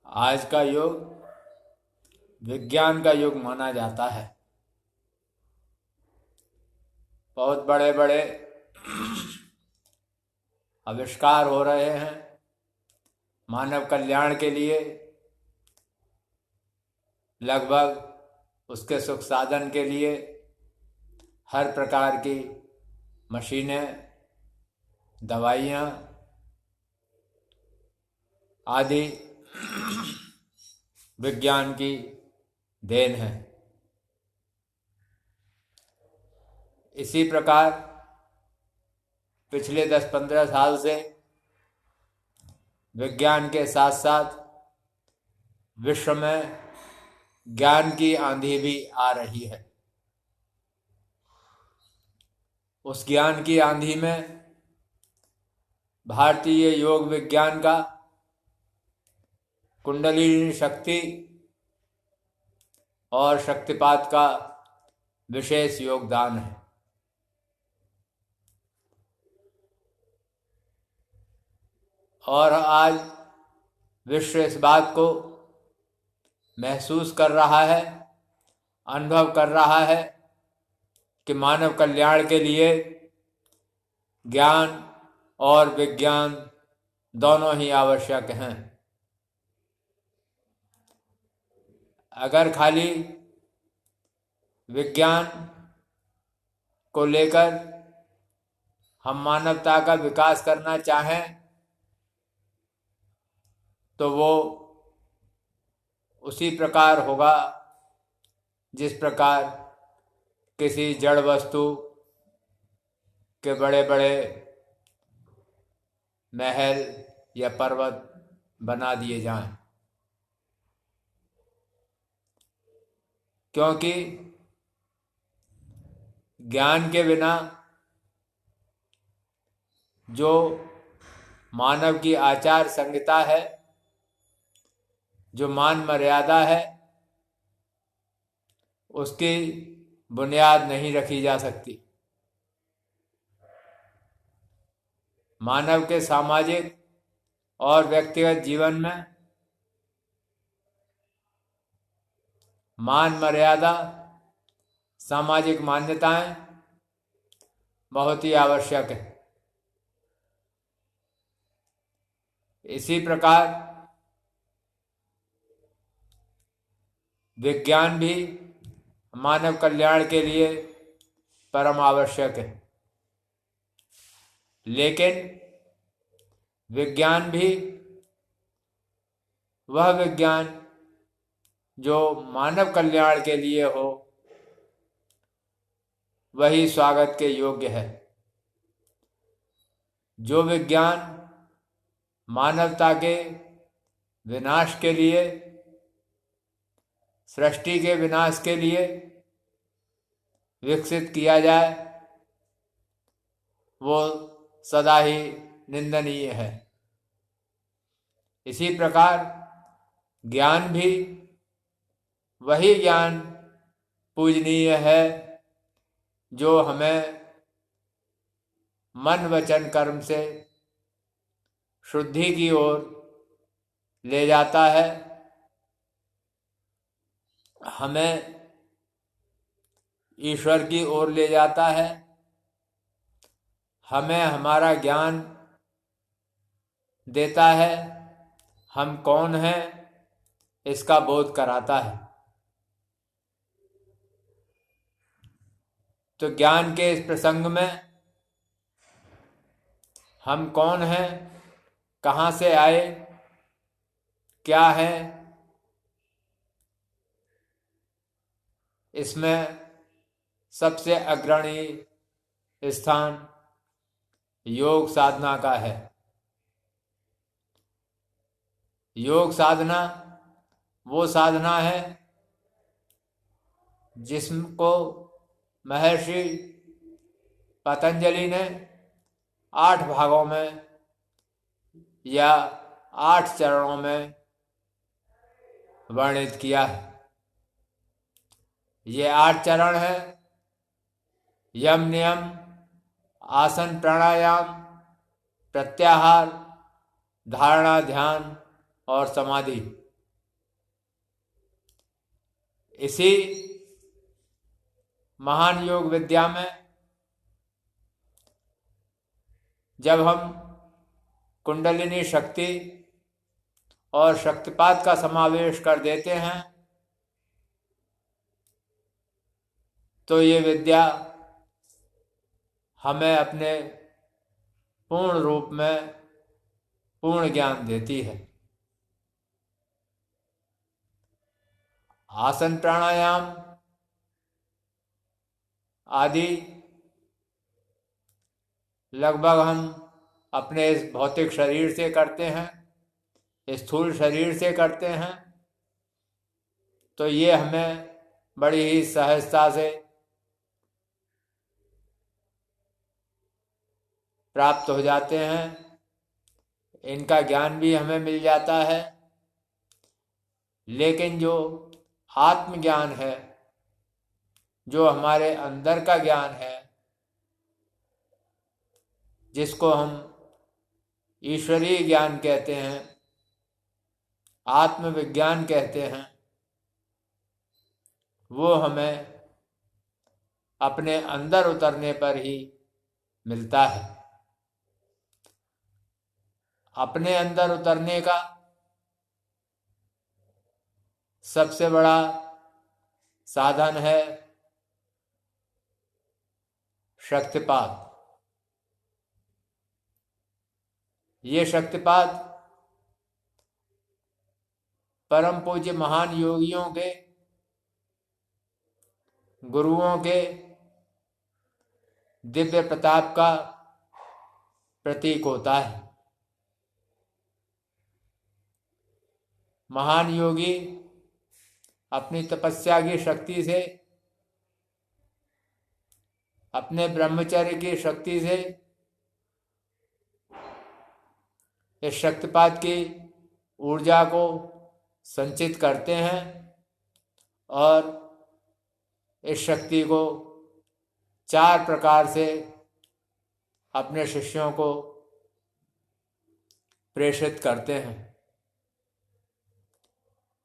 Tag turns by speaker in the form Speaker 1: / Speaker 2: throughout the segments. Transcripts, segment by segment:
Speaker 1: आज का युग विज्ञान का युग माना जाता है। बहुत बड़े बड़े आविष्कार हो रहे हैं मानव कल्याण के लिए, लगभग उसके सुख साधन के लिए हर प्रकार की मशीनें, दवाइयाँ आदि विज्ञान की देन है। इसी प्रकार पिछले 10-15 साल से विज्ञान के साथ साथ विश्व में ज्ञान की आंधी भी आ रही है। उस ज्ञान की आंधी में भारतीय योग विज्ञान का कुंडलिनी शक्ति और शक्तिपात का विशेष योगदान है। और आज विश्व इस बात को महसूस कर रहा है, अनुभव कर रहा है कि मानव कल्याण के लिए ज्ञान और विज्ञान दोनों ही आवश्यक हैं। अगर खाली विज्ञान को लेकर हम मानवता का विकास करना चाहें तो वो उसी प्रकार होगा जिस प्रकार किसी जड़ वस्तु के बड़े बड़े महल या पर्वत बना दिए जाएं, क्योंकि ज्ञान के बिना जो मानव की आचार संहिता है, जो मान मर्यादा है, उसकी बुनियाद नहीं रखी जा सकती। मानव के सामाजिक और व्यक्तिगत जीवन में मान मर्यादा, सामाजिक मान्यताएं बहुत ही आवश्यक है। इसी प्रकार विज्ञान भी मानव कल्याण के लिए परम आवश्यक है। लेकिन विज्ञान भी वह विज्ञान जो मानव कल्याण के लिए हो, वही स्वागत के योग्य है। जो विज्ञान मानवता के विनाश के लिए, सृष्टि के विनाश के लिए विकसित किया जाए, वो सदा ही निंदनीय है। इसी प्रकार ज्ञान भी वही ज्ञान पूजनीय है जो हमें मन वचन कर्म से शुद्धि की ओर ले जाता है, हमें ईश्वर की ओर ले जाता है, हमें हमारा ज्ञान देता है, हम कौन हैं इसका बोध कराता है। तो ज्ञान के इस प्रसंग में हम कौन हैं, कहाँ से आए, क्या है, इसमें सबसे अग्रणी स्थान योग साधना का है। योग साधना वो साधना है जिसको महर्षि पतंजलि ने 8 भागों में या 8 चरणों में वर्णित किया है। ये 8 चरण है: यम नियम, आसन प्राणायाम, प्रत्याहार, धारणा ध्यान और समाधि। इसी महान योग विद्या में जब हम कुंडलिनी शक्ति और शक्तिपात का समावेश कर देते हैं तो ये विद्या हमें अपने पूर्ण रूप में पूर्ण ज्ञान देती है। आसन प्राणायाम आदि लगभग हम अपने इस भौतिक शरीर से करते हैं, स्थूल शरीर से करते हैं, तो ये हमें बड़ी ही सहजता से प्राप्त हो जाते हैं, इनका ज्ञान भी हमें मिल जाता है। लेकिन जो आत्मज्ञान है, जो हमारे अंदर का ज्ञान है, जिसको हम ईश्वरीय ज्ञान कहते हैं, आत्मविज्ञान कहते हैं, वो हमें अपने अंदर उतरने पर ही मिलता है। अपने अंदर उतरने का सबसे बड़ा साधन है शक्तिपात। ये शक्तिपात परम पूज्य महान योगियों के, गुरुओं के दिव्य प्रताप का प्रतीक होता है। महान योगी अपनी तपस्या की शक्ति से, अपने ब्रह्मचर्य की शक्ति से इस शक्तिपात की ऊर्जा को संचित करते हैं और इस शक्ति को 4 प्रकार से अपने शिष्यों को प्रेषित करते हैं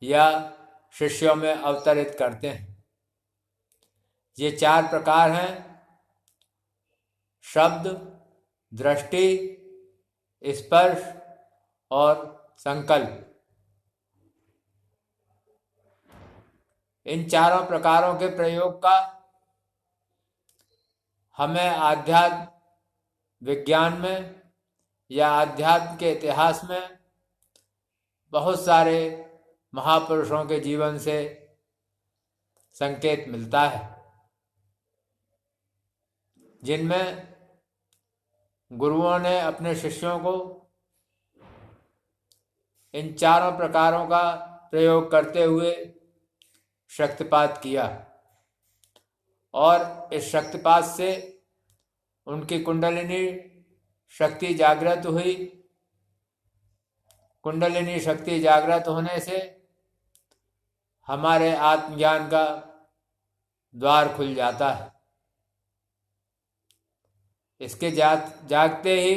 Speaker 1: या शिष्यों में अवतरित करते हैं। ये 4 प्रकार हैं: शब्द, दृष्टि, स्पर्श और संकल्प। इन चारों प्रकारों के प्रयोग का हमें आध्यात्म विज्ञान में या आध्यात्म के इतिहास में बहुत सारे महापुरुषों के जीवन से संकेत मिलता है, जिनमें गुरुओं ने अपने शिष्यों को इन चारों प्रकारों का प्रयोग करते हुए शक्तिपात किया और इस शक्तिपात से उनकी कुंडलिनी शक्ति जागृत हुई। कुंडलिनी शक्ति जागृत होने से हमारे आत्मज्ञान का द्वार खुल जाता है। इसके जागते ही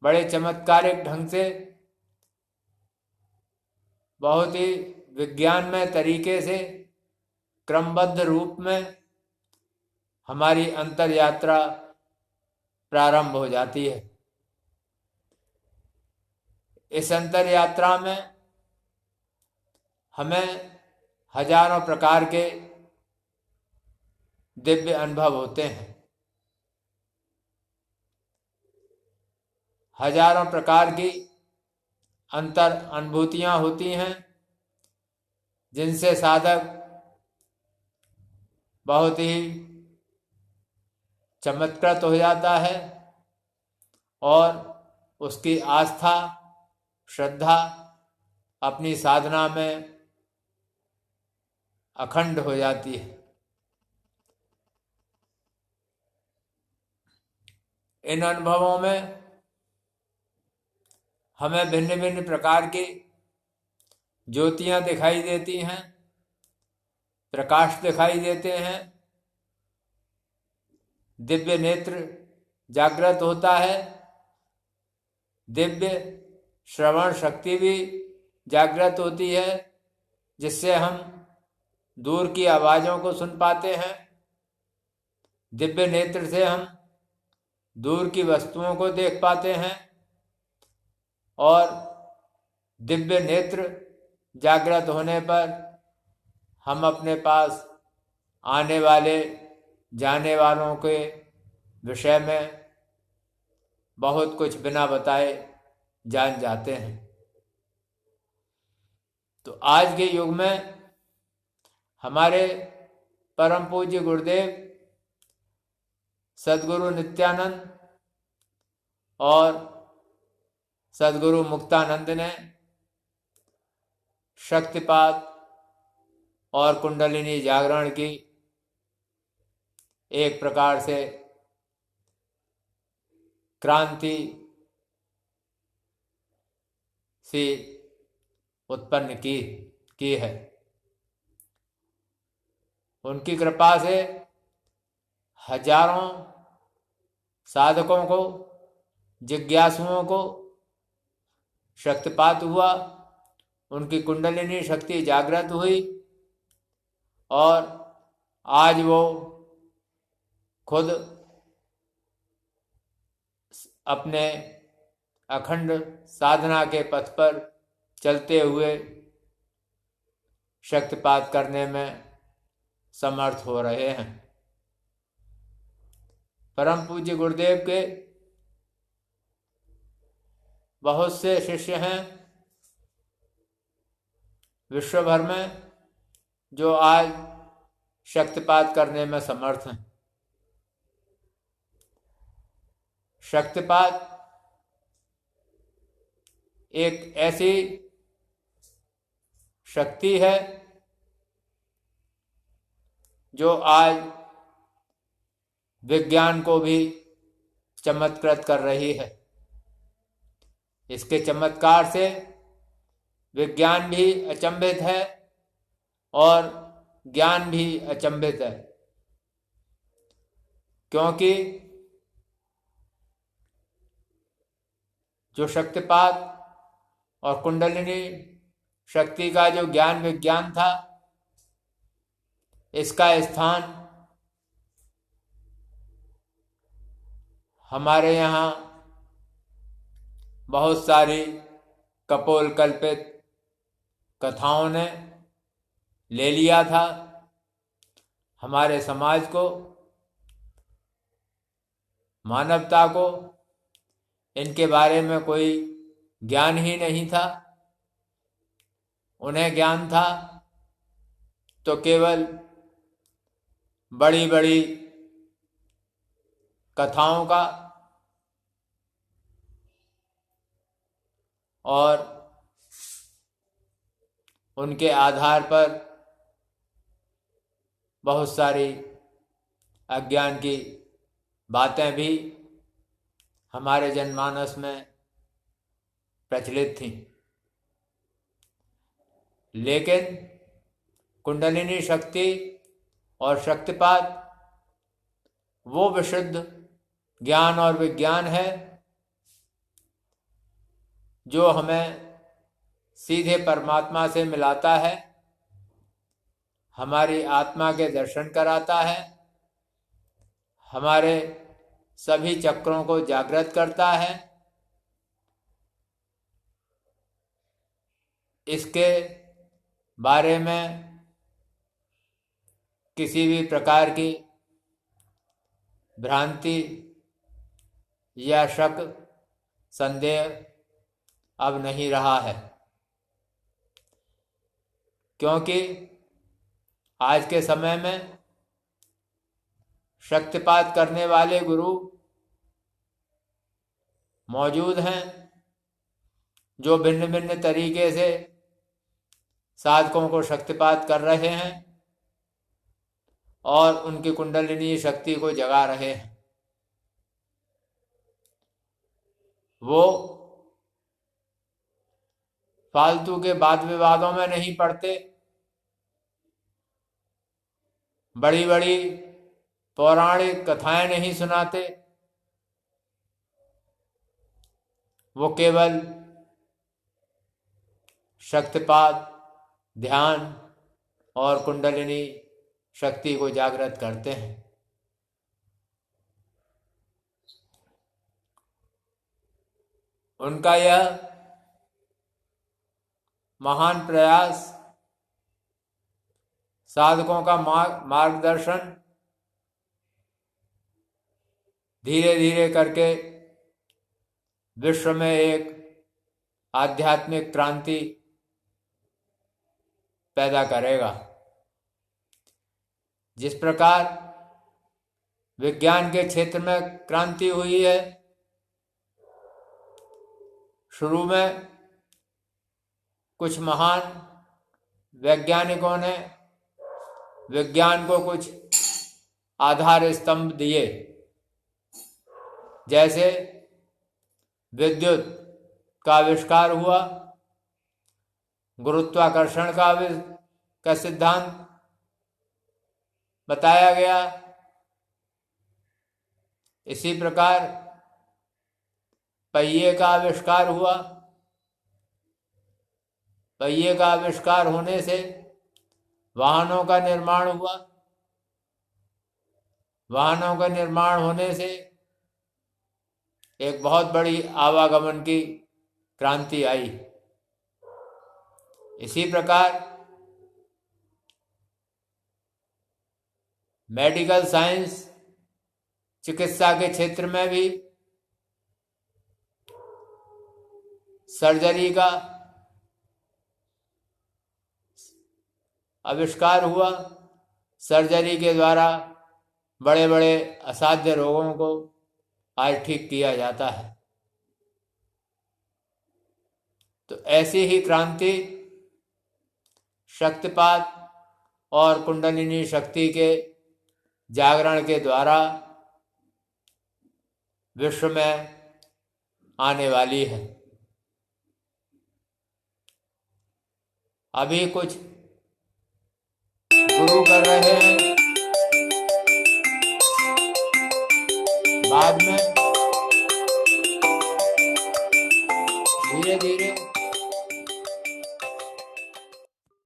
Speaker 1: बड़े चमत्कारिक ढंग से, बहुत ही विज्ञानमय तरीके से, क्रमबद्ध रूप में हमारी अंतर यात्रा प्रारंभ हो जाती है। इस अंतर यात्रा में हमें हजारों प्रकार के दिव्य अनुभव होते हैं, हजारों प्रकार की अंतर अनुभूतियां होती हैं, जिनसे साधक बहुत ही चमत्कृत हो जाता है और उसकी आस्था, श्रद्धा अपनी साधना में अखंड हो जाती है। इन अनुभवों में हमें भिन्न भिन्न प्रकार की ज्योतियां दिखाई देती हैं, प्रकाश दिखाई देते हैं, दिव्य नेत्र जागृत होता है, दिव्य श्रवण शक्ति भी जागृत होती है, जिससे हम दूर की आवाज़ों को सुन पाते हैं। दिव्य नेत्र से हम दूर की वस्तुओं को देख पाते हैं और दिव्य नेत्र जागृत होने पर हम अपने पास आने वाले जाने वालों के विषय में बहुत कुछ बिना बताए जान जाते हैं। तो आज के युग में हमारे परम पूज्य गुरुदेव सद्गुरु नित्यानंद और सद्गुरु मुक्तानंद ने शक्तिपात और कुंडलिनी जागरण की एक प्रकार से क्रांति सी उत्पन्न की है। उनकी कृपा से हजारों साधकों को, जिज्ञासुओं को शक्तिपात हुआ, उनकी कुंडलिनी शक्ति जागृत हुई और आज वो खुद अपने अखंड साधना के पथ पर चलते हुए शक्तिपात करने में समर्थ हो रहे हैं। परम पूज्य गुरुदेव के बहुत से शिष्य हैं विश्व भर में जो आज शक्तिपात करने में समर्थ हैं। शक्तिपात एक ऐसी शक्ति है जो आज विज्ञान को भी चमत्कृत कर रही है। इसके चमत्कार से विज्ञान भी अचंभित है और ज्ञान भी अचंभित है, क्योंकि जो शक्तिपात और कुंडलिनी शक्ति का जो ज्ञान विज्ञान था, इसका स्थान हमारे यहाँ बहुत सारी कपोल कल्पित कथाओं ने ले लिया था। हमारे समाज को, मानवता को इनके बारे में कोई ज्ञान ही नहीं था। उन्हें ज्ञान था तो केवल बड़ी बड़ी कथाओं का और उनके आधार पर बहुत सारी अज्ञान की बातें भी हमारे जनमानस में प्रचलित थीं। लेकिन कुंडलिनी शक्ति और शक्तिपात वो विशुद्ध ज्ञान और विज्ञान है जो हमें सीधे परमात्मा से मिलाता है, हमारी आत्मा के दर्शन कराता है, हमारे सभी चक्रों को जागृत करता है। इसके बारे में किसी भी प्रकार की भ्रांति या शक, संदेह अब नहीं रहा है, क्योंकि आज के समय में शक्तिपात करने वाले गुरु मौजूद हैं जो भिन्न भिन्न तरीके से साधकों को शक्तिपात कर रहे हैं और उनकी कुंडलिनी शक्ति को जगा रहे हैं। वो फालतू के वाद विवादों में नहीं पड़ते, बड़ी बड़ी पौराणिक कथाएं नहीं सुनाते। वो केवल शक्तिपात, ध्यान और कुंडलिनी शक्ति को जागृत करते हैं। उनका यह महान प्रयास, साधकों का मार्गदर्शन धीरे धीरे करके विश्व में एक आध्यात्मिक क्रांति पैदा करेगा। जिस प्रकार विज्ञान के क्षेत्र में क्रांति हुई है, शुरू में कुछ महान वैज्ञानिकों ने विज्ञान को कुछ आधार स्तंभ दिए, जैसे विद्युत का आविष्कार हुआ, गुरुत्वाकर्षण का सिद्धांत बताया गया। इसी प्रकार पहिए का आविष्कार हुआ। पहिए का आविष्कार होने से वाहनों का निर्माण हुआ। वाहनों का निर्माण होने से एक बहुत बड़ी आवागमन की क्रांति आई। इसी प्रकार मेडिकल साइंस, चिकित्सा के क्षेत्र में भी सर्जरी का आविष्कार हुआ। सर्जरी के द्वारा बड़े बड़े असाध्य रोगों को आज ठीक किया जाता है। तो ऐसी ही क्रांति शक्तिपात और कुंडलिनी शक्ति के जागरण के द्वारा विश्व में आने वाली है। अभी कुछ गुरु कर रहे हैं, बाद में धीरे धीरे